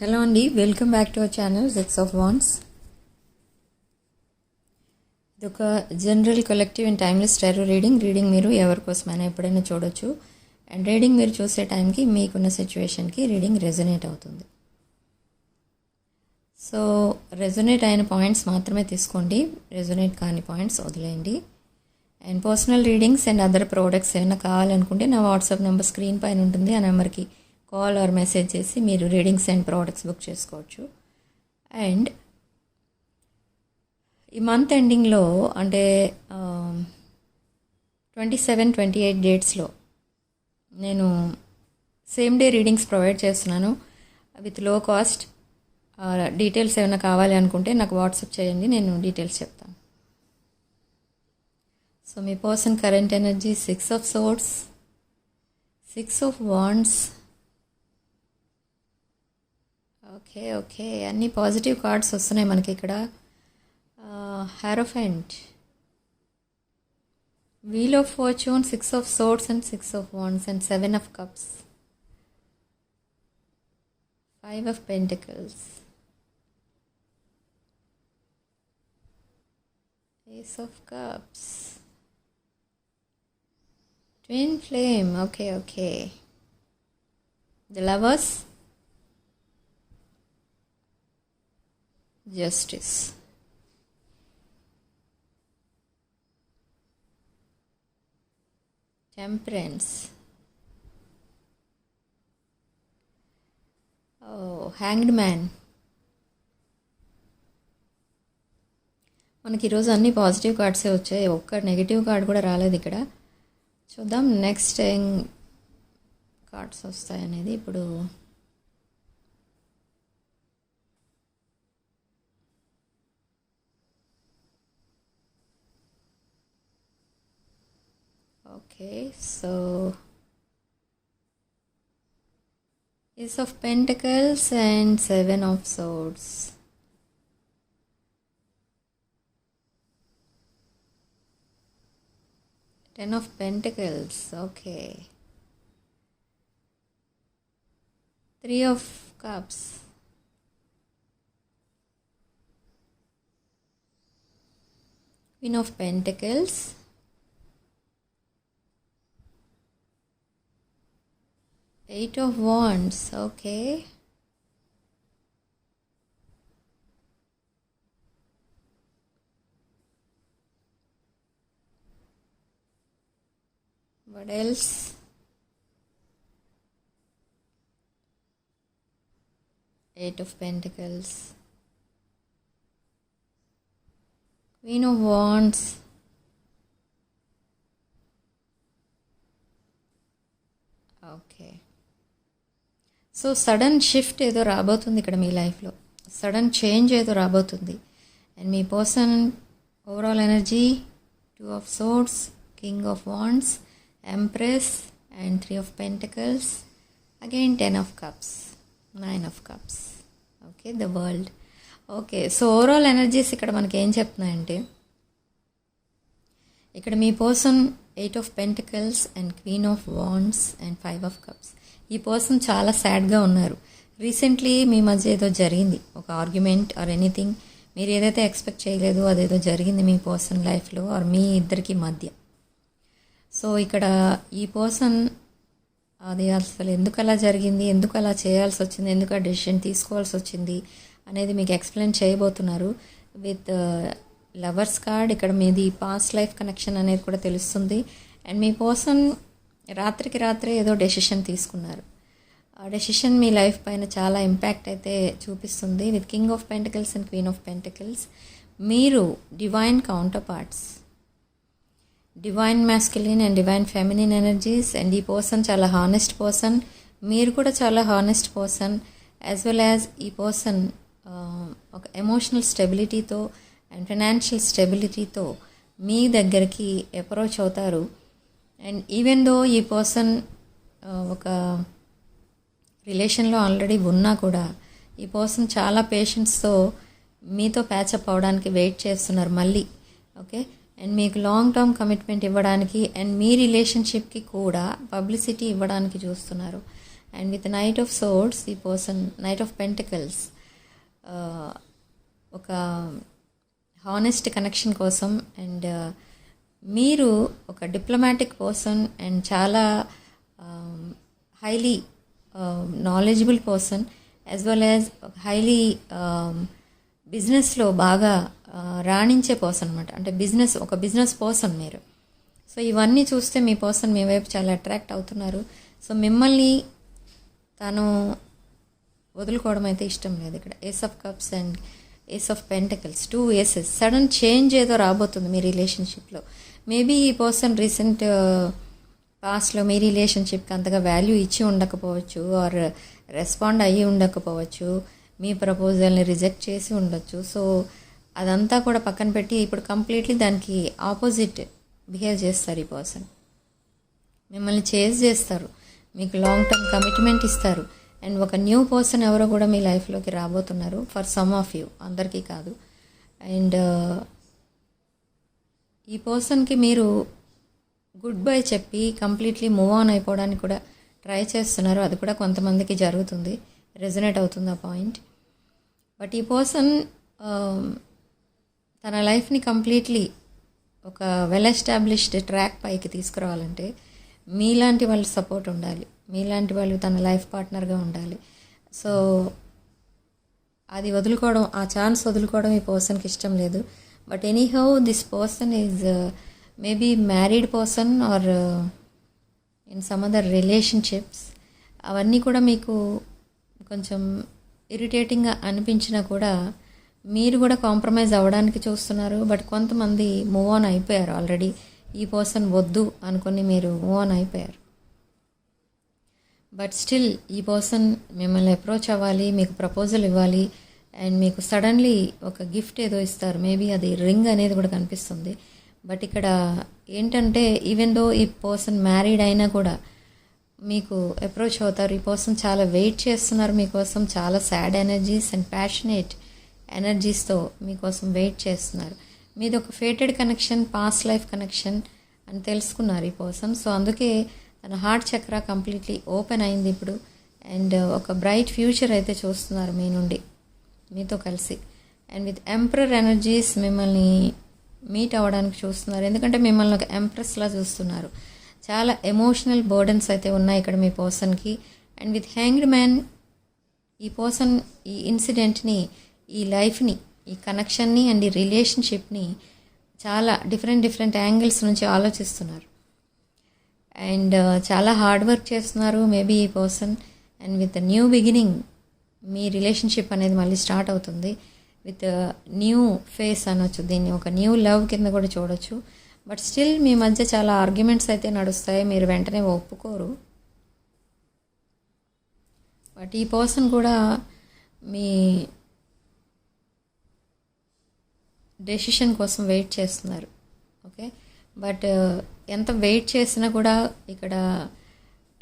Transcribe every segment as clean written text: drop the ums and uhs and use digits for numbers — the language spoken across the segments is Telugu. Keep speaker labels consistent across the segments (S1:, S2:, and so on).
S1: హలో అండి, welcome back to our channel six of wands. ఇది ఒక general collective and timeless tarot reading మీరు ఎవరి కోసమైనా ఎప్పుడైనా చూడొచ్చు. అండ్ రీడింగ్ మీరు చూసే టైంకి మీకున్న సిచ్యువేషన్కి రీడింగ్ రెజొనేట్ అవుతుంది. సో రెజొనేట్ అయిన పాయింట్స్ మాత్రమే తీసుకోండి, రెజొనేట్ కాని పాయింట్స్ వదిలేయండి. And personal readings and other products ఏమైనా కావాలనుకుంటే నా వాట్సాప్ నెంబర్ స్క్రీన్ పైన ఉంటుంది. ఆ నెంబర్కి కాల్ ఆర్ మెసేజ్ చేసి మీరు రీడింగ్స్ అండ్ ప్రోడక్ట్స్ బుక్ చేసుకోవచ్చు. అండ్ ఈ మంత్ ఎండింగ్లో అంటే 27-28 డేట్స్లో నేను సేమ్ డే రీడింగ్స్ ప్రొవైడ్ చేస్తున్నాను విత్ లో కాస్ట్. డీటెయిల్స్ ఏమైనా కావాలి అనుకుంటే నాకు వాట్సాప్ చేయండి, నేను డీటెయిల్స్ చెప్తాను. సో మీ person current energy 6 of swords, 6 of wands. Okay అన్ని పాజిటివ్ కార్డ్స్ వస్తున్నాయి మనకి ఇక్కడ. Hierophant, wheel of fortune, 6 of swords and 6 of wands and 7 of cups, 5 of pentacles, ace of cups, twin flame. Okay the lovers, justice, temperance, hanged man. మనకి ఈరోజు అన్ని పాజిటివ్ కార్డ్సే వచ్చాయి, ఒక్క నెగిటివ్ కార్డ్ కూడా రాలేదు ఇక్కడ. చూద్దాం నెక్స్ట్ ఏం కార్డ్స్ వస్తాయనేది ఇప్పుడు. Okay, so Ace of Pentacles and 7 of Swords. Ten of Pentacles, okay. 3 of Cups. Queen of Pentacles. Eight of Wands, okay. What else? Eight of Pentacles, Queen of Wands, okay. So sudden shift ఏదో రాబోతుంది ఇక్కడ మీ లైఫ్లో, సడన్ చేంజ్ ఏదో రాబోతుంది. అండ్ మీ person overall energy 2 of swords, king of wands, empress and 3 of pentacles, again 10 of cups, 9 of cups, okay. The world, okay. So overall energies ఇక్కడ మనకి ఏం చెప్తున్నాయంటే, ఇక్కడ మీ person 8 of pentacles and queen of wands and 5 of cups. ఈ పర్సన్ చాలా సాడ్గా ఉన్నారు. రీసెంట్లీ మీ మధ్య ఏదో జరిగింది, ఒక ఆర్గ్యుమెంట్ ఆర్ ఎనీథింగ్. మీరు ఏదైతే ఎక్స్పెక్ట్ చేయలేదు అదేదో జరిగింది మీ పర్సన్ లైఫ్లో ఆర్ మీ ఇద్దరికి మధ్య. సో ఇక్కడ ఈ పర్సన్ అది అసలు ఎందుకు అలా జరిగింది, ఎందుకు అలా చేయాల్సి వచ్చింది, ఎందుకు ఆ డెసిషన్ తీసుకోవాల్సి వచ్చింది అనేది మీకు ఎక్స్ప్లెయిన్ చేయబోతున్నారు విత్ లవర్స్ కార్డ్. ఇక్కడ మీది పాస్ట్ లైఫ్ కనెక్షన్ అనేది కూడా తెలుస్తుంది. అండ్ మీ పర్సన్ రాత్రికి రాత్రే ఏదో డెసిషన్ తీసుకున్నారు. ఆ డెసిషన్ మీ లైఫ్ పైన చాలా ఇంపాక్ట్ అయితే చూపిస్తుంది. With king of pentacles and queen of pentacles మీరు divine counterparts, divine masculine and divine feminine energies. And ఈ పర్సన్ చాలా హానెస్ట్ పర్సన్, మీరు కూడా చాలా honest person. As well as ఈ పర్సన్ ఒక ఎమోషనల్ స్టెబిలిటీతో అండ్ ఫైనాన్షియల్ స్టెబిలిటీతో మీ దగ్గరికి అప్రోచ్ అవుతారు. అండ్ ఈవెన్ దో ఈ పర్సన్ ఒక రిలేషన్లో ఆల్రెడీ ఉన్నా కూడా ఈ పర్సన్ చాలా పేషెన్స్తో మీతో ప్యాచప్ అవడానికి వెయిట్ చేస్తున్నారు మళ్ళీ, ఓకే. అండ్ మీకు లాంగ్ టర్మ్ కమిట్మెంట్ ఇవ్వడానికి అండ్ మీ రిలేషన్షిప్కి కూడా పబ్లిసిటీ ఇవ్వడానికి చూస్తున్నారు. And with knight of swords ఈ పర్సన్, నైట్ ఆఫ్ పెంటికల్స్, ఒక హానెస్ట్ కనెక్షన్ కోసం అండ్ మీరు ఒక డిప్లొమాటిక్ పర్సన్ అండ్ చాలా highly knowledgeable person as well as highly బిజినెస్లో బాగా రాణించే పర్సన్ అనమాట. అంటే ఒక బిజినెస్ పర్సన్ మీరు. సో ఇవన్నీ చూస్తే మీ పర్సన్ మీ వైపు చాలా అట్రాక్ట్ అవుతున్నారు. సో మిమ్మల్ని తను వదులుకోవడం అయితే ఇష్టం లేదు. ఇక్కడ ace of cups and ace of pentacles, 2 aces. Sudden change ఏదో రాబోతుంది మీ రిలేషన్షిప్లో. మేబీ ఈ పర్సన్ రీసెంట్ పాస్ట్లో మీ రిలేషన్షిప్కి అంతగా వాల్యూ ఇచ్చి ఉండకపోవచ్చు, ఆర్ రెస్పాండ్ అయ్యి ఉండకపోవచ్చు, మీ ప్రపోజల్ని రిజెక్ట్ చేసి ఉండొచ్చు. సో అదంతా కూడా పక్కన పెట్టి ఇప్పుడు కంప్లీట్లీ దానికి ఆపోజిట్ బిహేవ్ చేస్తారు ఈ పర్సన్. మిమ్మల్ని చేజ్ చేస్తారు, మీకు లాంగ్ టర్మ్ కమిట్మెంట్ ఇస్తారు. అండ్ ఒక న్యూ పర్సన్ ఎవరో కూడా మీ లైఫ్లోకి రాబోతున్నారు, ఫర్ సమ్ ఆఫ్ యూ, అందరికీ కాదు. అండ్ ఈ పర్సన్కి మీరు గుడ్ బై చెప్పి కంప్లీట్లీ మూవ్ ఆన్ అయిపోవడానికి కూడా ట్రై చేస్తున్నారు. అది కూడా కొంతమందికి జరుగుతుంది, రెజొనేట్ అవుతుంది ఆ పాయింట్. బట్ ఈ పర్సన్ తన లైఫ్ని కంప్లీట్లీ ఒక వెల్ ఎస్టాబ్లిష్డ్ ట్రాక్ పైకి తీసుకురావాలంటే మీలాంటి వాళ్ళ సపోర్ట్ ఉండాలి, మీలాంటి వాళ్ళు తన లైఫ్ పార్ట్నర్గా ఉండాలి. సో అది వదులుకోవడం, ఆ ఛాన్స్ వదులుకోవడం ఈ పర్సన్కి ఇష్టం లేదు. But anyhow this person is maybe married person are in some other relationships. అవన్నీ కూడా మీకు కొంచెం ఇరిటేటింగ్గా అనిపించినా కూడా మీరు కూడా కాంప్రమైజ్ అవ్వడానికి చూస్తున్నారు. బట్ కొంతమంది మూవ్ ఆన్ అయిపోయారు ఆల్రెడీ. ఈ పర్సన్ వద్దు అనుకొని మీరు మూవ్ ఆన్ అయిపోయారు. బట్ స్టిల్ ఈ పర్సన్ మిమ్మల్ని అప్రోచ్ అవ్వాలి, మీకు ప్రపోజల్ ఇవ్వాలి, అండ్ మీకు సడన్లీ ఒక గిఫ్ట్ ఏదో ఇస్తారు. మేబీ అది రింగ్ అనేది కూడా కనిపిస్తుంది. బట్ ఇక్కడ ఏంటంటే ఈవెన్ దో ఈ పర్సన్ మ్యారీడ్ అయినా కూడా మీకు అప్రోచ్ అవుతారు. ఈ పర్సన్ చాలా వెయిట్ చేస్తున్నారు మీకోసం, చాలా సాడ్ ఎనర్జీస్ అండ్ ప్యాషనేట్ ఎనర్జీస్తో మీకోసం వెయిట్ చేస్తున్నారు. మీది ఒక fated connection, past life connection అని తెలుసుకున్నారు ఈ పర్సన్. సో అందుకే తన హార్ట్ చక్ర కంప్లీట్లీ ఓపెన్ అయింది ఇప్పుడు. అండ్ ఒక బ్రైట్ ఫ్యూచర్ అయితే చూస్తున్నారు మీ నుండి, మీతో కలిసి. అండ్ విత్ ఎంపరర్ ఎనర్జీస్ మిమ్మల్ని మీట్ అవ్వడానికి చూస్తున్నారు. ఎందుకంటే మిమ్మల్ని ఒక ఎంప్రెస్లా చూస్తున్నారు. చాలా ఎమోషనల్ బర్డన్స్ అయితే ఉన్నాయి ఇక్కడ మీ పర్సన్కి. అండ్ విత్ హ్యాంగ్డ్ మ్యాన్ ఈ పర్సన్ ఈ ఇన్సిడెంట్ని, ఈ లైఫ్ని, ఈ కనెక్షన్ని అండ్ ఈ రిలేషన్షిప్ని చాలా డిఫరెంట్ యాంగిల్స్ నుంచి ఆలోచిస్తున్నారు. అండ్ చాలా హార్డ్ వర్క్ చేస్తున్నారు మేబీ ఈ person. And with new beginning me relationship అనేది మళ్ళీ స్టార్ట్ అవుతుంది. విత్ న్యూ ఫేస్ అనొచ్చు, దీన్ని ఒక న్యూ లవ్ కింద కూడా చూడొచ్చు. బట్ స్టిల్ మీ మధ్య చాలా ఆర్గ్యుమెంట్స్ అయితే నడుస్తాయి, మీరు వెంటనే ఒప్పుకోరు. బట్ ఈ పర్సన్ కూడా మీ డెసిషన్ కోసం వెయిట్ చేస్తున్నారు. ఓకే, బట్ ఎంత వెయిట్ చేసినా కూడా ఇక్కడ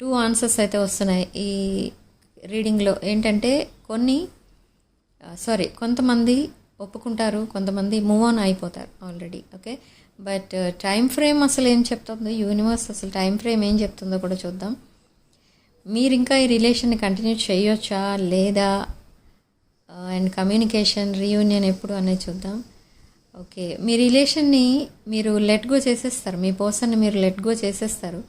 S1: 2 ఆన్సర్స్ అయితే వస్తున్నాయి ఈ రీడింగ్లో. ఏంటంటే కొంతమంది ఒప్పుకుంటారు, కొంతమంది మూవ్ ఆన్ అయిపోతారు already. Okay, but time frame అసలు ఏం చెప్తుందో, యూనివర్స్ అసలు టైం ఫ్రేమ్ ఏం చెప్తుందో కూడా చూద్దాం. మీరు ఇంకా ఈ రిలేషన్ని కంటిన్యూ చేయొచ్చా లేదా, అండ్ కమ్యూనికేషన్ రీయూనియన్ ఎప్పుడు అనేది చూద్దాం. ఓకే, మీ రిలేషన్ని మీరు లెట్ గో చేసేస్తారు, మీ పర్సన్ని మీరు లెట్ గో చేసేస్తారు.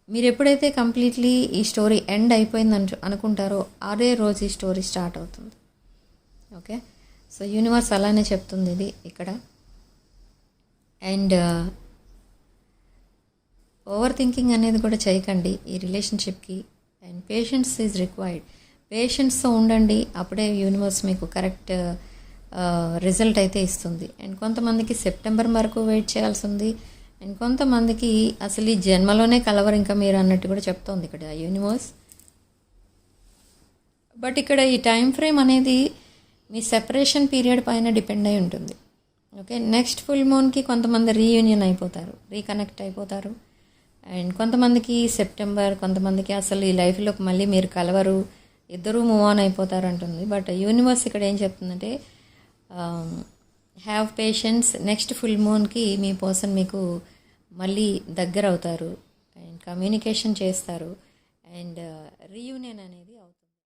S1: మీరు ఎప్పుడైతే కంప్లీట్లీ ఈ స్టోరీ ఎండ్ అయిపోయింది అనుకుంటారో అదే రోజు ఈ స్టోరీ స్టార్ట్ అవుతుంది. ఓకే, సో యూనివర్స్ అలానే చెప్తుంది ఇది ఇక్కడ. అండ్ ఓవర్ థింకింగ్ అనేది కూడా చేయకండి ఈ రిలేషన్షిప్కి. And patience is required. పేషెన్స్తో ఉండండి, అప్పుడే యూనివర్స్ మీకు కరెక్ట్ రిజల్ట్ అయితే ఇస్తుంది. అండ్ కొంతమందికి సెప్టెంబర్ వరకు వెయిట్ చేయాల్సి ఉంది. అండ్ కొంతమందికి అసలు ఈ జన్మలోనే కలవరు ఇంకా మీరు అన్నట్టు కూడా చెప్తోంది ఇక్కడ యూనివర్స్. బట్ ఇక్కడ ఈ టైం ఫ్రేమ్ అనేది మీ సెపరేషన్ పీరియడ్ పైన డిపెండ్ అయి ఉంటుంది. ఓకే, నెక్స్ట్ ఫుల్ మూన్కి కొంతమంది రీయూనియన్ అయిపోతారు, రీకనెక్ట్ అయిపోతారు. అండ్ కొంతమందికి సెప్టెంబర్, కొంతమందికి అసలు ఈ లైఫ్లోకి మళ్ళీ మీరు కలవరు, ఇద్దరూ మూవ్ ఆన్ అయిపోతారు అంటుంది. బట్ యూనివర్స్ ఇక్కడ ఏం చెప్తుందంటే హ్యావ్ పేషెన్స్, నెక్స్ట్ ఫుల్ మూన్కి మీ పర్సన్ మీకు మళ్ళీ దగ్గర అవుతారు అండ్ కమ్యూనికేషన్ చేస్తారు. అండ్ రీయూనియన్ అనేది అవుతుంది.